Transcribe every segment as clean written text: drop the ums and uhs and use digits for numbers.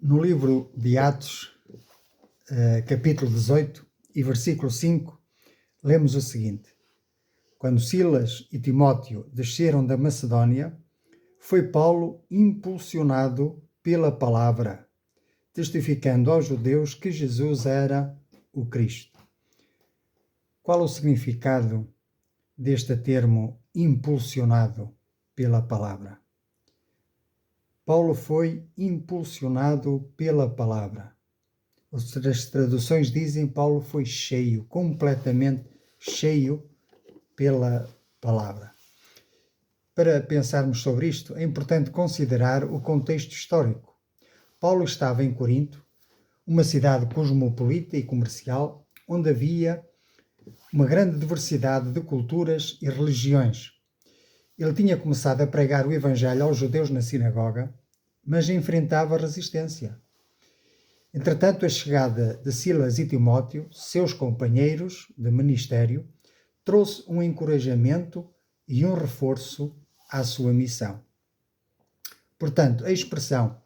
No livro de Atos, capítulo 18 e versículo 5, lemos o seguinte: Quando Silas e Timóteo desceram da Macedónia, foi Paulo impulsionado pela palavra, testificando aos judeus que Jesus era o Cristo. Qual o significado deste termo impulsionado pela palavra? Paulo foi impulsionado pela palavra. Outras traduções dizem Paulo foi cheio, completamente cheio pela palavra. Para pensarmos sobre isto, é importante considerar o contexto histórico. Paulo estava em Corinto, uma cidade cosmopolita e comercial, onde havia uma grande diversidade de culturas e religiões. Ele tinha começado a pregar o Evangelho aos judeus na sinagoga, mas enfrentava resistência. Entretanto, a chegada de Silas e Timóteo, seus companheiros de ministério, trouxe um encorajamento e um reforço à sua missão. Portanto, a expressão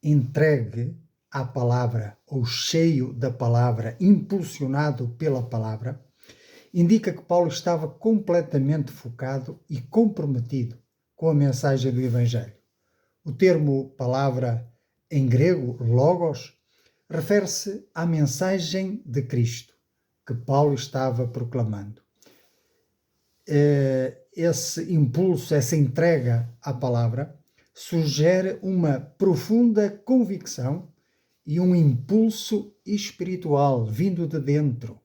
entregue à palavra ou cheio da palavra, impulsionado pela palavra, indica que Paulo estava completamente focado e comprometido com a mensagem do Evangelho. O termo palavra em grego, logos, refere-se à mensagem de Cristo que Paulo estava proclamando. Esse impulso, essa entrega à palavra, sugere uma profunda convicção e um impulso espiritual vindo de dentro,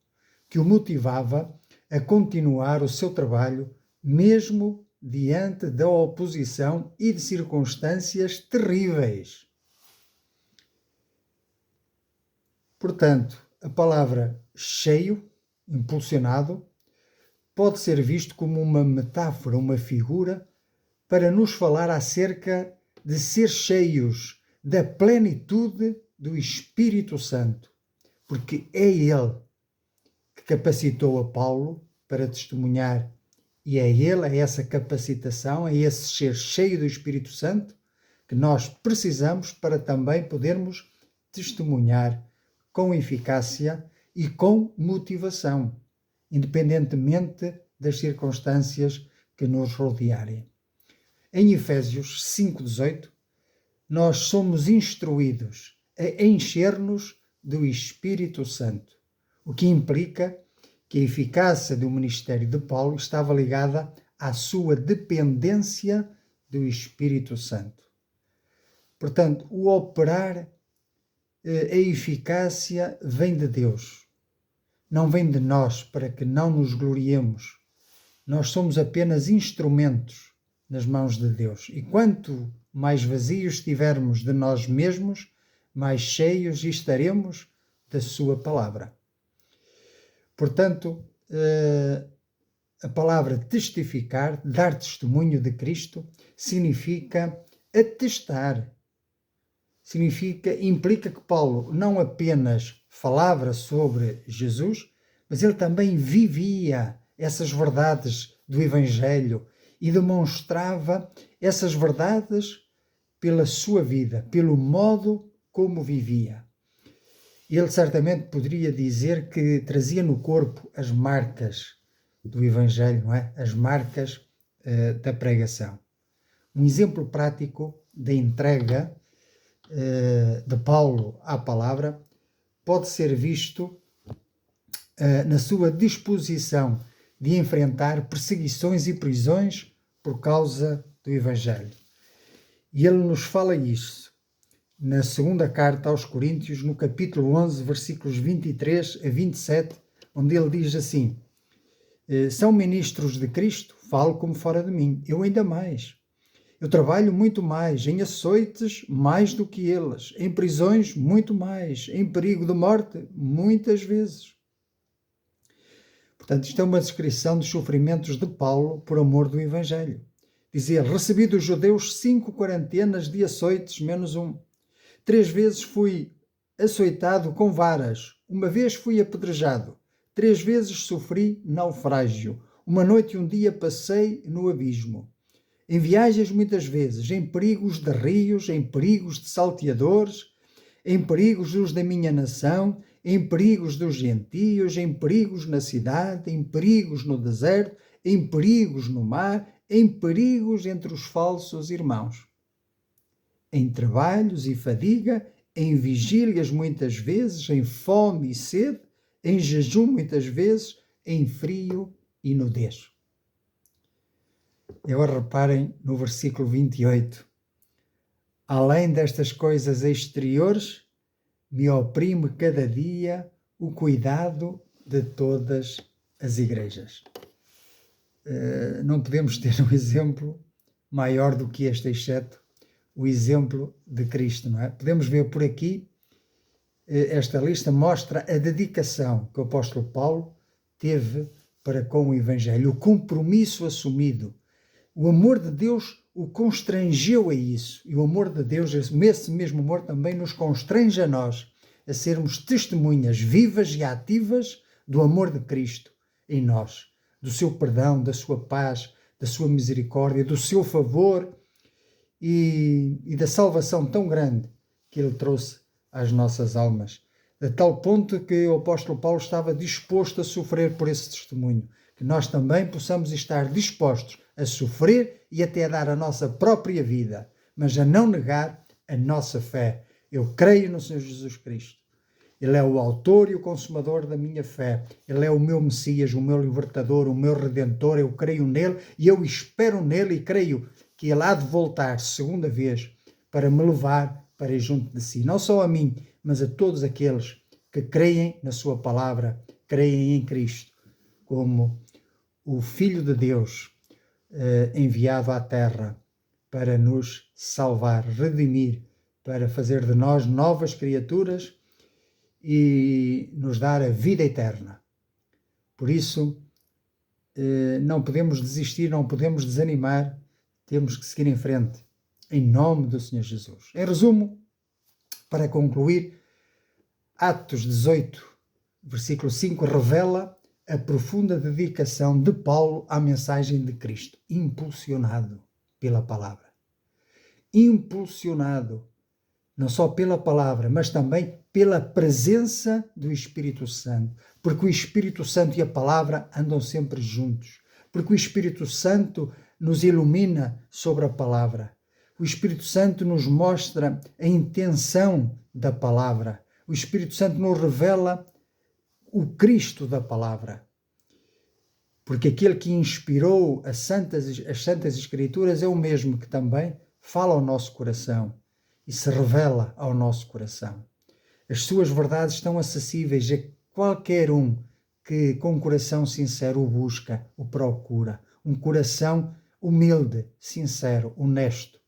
que o motivava a continuar o seu trabalho, mesmo diante da oposição e de circunstâncias terríveis. Portanto, a palavra cheio, impulsionado, pode ser visto como uma metáfora, uma figura, para nos falar acerca de ser cheios da plenitude do Espírito Santo, porque é Ele que capacitou a Paulo para testemunhar, e é Ele, é essa capacitação, é esse ser cheio do Espírito Santo que nós precisamos para também podermos testemunhar com eficácia e com motivação, independentemente das circunstâncias que nos rodearem. Em Efésios 5,18, nós somos instruídos a encher-nos do Espírito Santo, o que implica que a eficácia do ministério de Paulo estava ligada à sua dependência do Espírito Santo. Portanto, o operar, a eficácia vem de Deus, não vem de nós, para que não nos gloriemos. Nós somos apenas instrumentos nas mãos de Deus. E quanto mais vazios estivermos de nós mesmos, mais cheios estaremos da sua palavra. Portanto, a palavra testificar, dar testemunho de Cristo, significa atestar. Implica que Paulo não apenas falava sobre Jesus, mas ele também vivia essas verdades do Evangelho e demonstrava essas verdades pela sua vida, pelo modo como vivia. Ele certamente poderia dizer que trazia no corpo as marcas do Evangelho, não é? As marcas da pregação. Um exemplo prático da entrega de Paulo à palavra pode ser visto na sua disposição de enfrentar perseguições e prisões por causa do Evangelho. E ele nos fala isso na segunda carta aos Coríntios, no capítulo 11, versículos 23 a 27, onde ele diz assim: são ministros de Cristo, falo como fora de mim, eu ainda mais. Eu trabalho muito mais, em açoites mais do que eles, em prisões muito mais, em perigo de morte muitas vezes. Portanto, isto é uma descrição dos sofrimentos de Paulo por amor do Evangelho. Dizia: recebi dos judeus 5 quarentenas de açoites menos um. 3 vezes fui açoitado com varas, uma vez fui apedrejado, 3 vezes sofri naufrágio, uma noite e um dia passei no abismo. Em viagens muitas vezes, em perigos de rios, em perigos de salteadores, em perigos dos da minha nação, em perigos dos gentios, em perigos na cidade, em perigos no deserto, em perigos no mar, em perigos entre os falsos irmãos, em trabalhos e fadiga, em vigílias muitas vezes, em fome e sede, em jejum muitas vezes, em frio e nudez. E agora reparem no versículo 28. Além destas coisas exteriores, me oprime cada dia o cuidado de todas as igrejas. Não podemos ter um exemplo maior do que este, exceto o exemplo de Cristo, não é? Podemos ver por aqui, esta lista mostra a dedicação que o apóstolo Paulo teve para com o Evangelho, o compromisso assumido. O amor de Deus o constrangeu a isso, e o amor de Deus, esse mesmo amor também nos constrange a nós, a sermos testemunhas vivas e ativas do amor de Cristo em nós, do seu perdão, da sua paz, da sua misericórdia, do seu favor e da salvação tão grande que Ele trouxe às nossas almas, a tal ponto que o apóstolo Paulo estava disposto a sofrer por esse testemunho, que nós também possamos estar dispostos a sofrer e até a dar a nossa própria vida, mas a não negar a nossa fé. Eu creio no Senhor Jesus Cristo. Ele é o autor e o consumador da minha fé. Ele é o meu Messias, o meu libertador, o meu redentor. Eu creio nele e eu espero nele e creio que ele há de voltar segunda vez para me levar para junto de si. Não só a mim, mas a todos aqueles que creem na sua palavra, creem em Cristo, como o Filho de Deus enviado à terra para nos salvar, redimir, para fazer de nós novas criaturas e nos dar a vida eterna. Por isso, não podemos desistir, não podemos desanimar, temos que seguir em frente, em nome do Senhor Jesus. Em resumo, para concluir, Atos 18, versículo 5, revela a profunda dedicação de Paulo à mensagem de Cristo, impulsionado pela palavra. Impulsionado, não só pela palavra, mas também pela presença do Espírito Santo, porque o Espírito Santo e a palavra andam sempre juntos, porque o Espírito Santo nos ilumina sobre a palavra, o Espírito Santo nos mostra a intenção da palavra, o Espírito Santo nos revela o Cristo da palavra, porque aquele que inspirou as Santas Escrituras é o mesmo que também fala ao nosso coração e se revela ao nosso coração. As suas verdades estão acessíveis a qualquer um que com um coração sincero o busca, o procura, um coração humilde, sincero, honesto,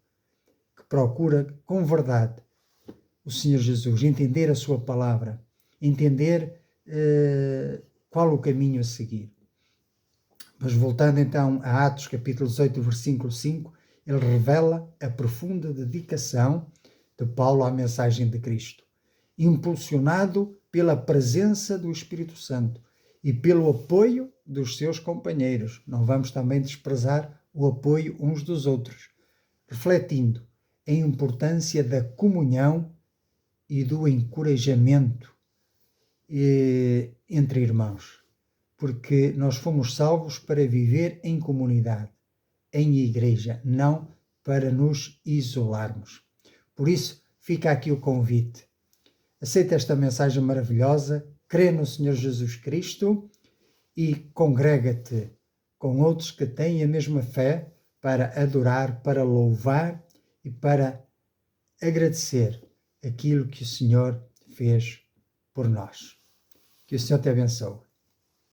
que procura com verdade o Senhor Jesus, entender a sua palavra, entender qual o caminho a seguir. Mas voltando então a Atos capítulo 18, versículo 5, ele revela a profunda dedicação de Paulo à mensagem de Cristo, impulsionado pela presença do Espírito Santo e pelo apoio dos seus companheiros. Não vamos também desprezar o apoio uns dos outros, refletindo a importância da comunhão e do encorajamento entre irmãos, porque nós fomos salvos para viver em comunidade, em igreja, não para nos isolarmos. Por isso, fica aqui o convite. Aceita esta mensagem maravilhosa, crê no Senhor Jesus Cristo e congrega-te com outros que têm a mesma fé para adorar, para louvar e para agradecer aquilo que o Senhor fez por nós. Que o Senhor te abençoe.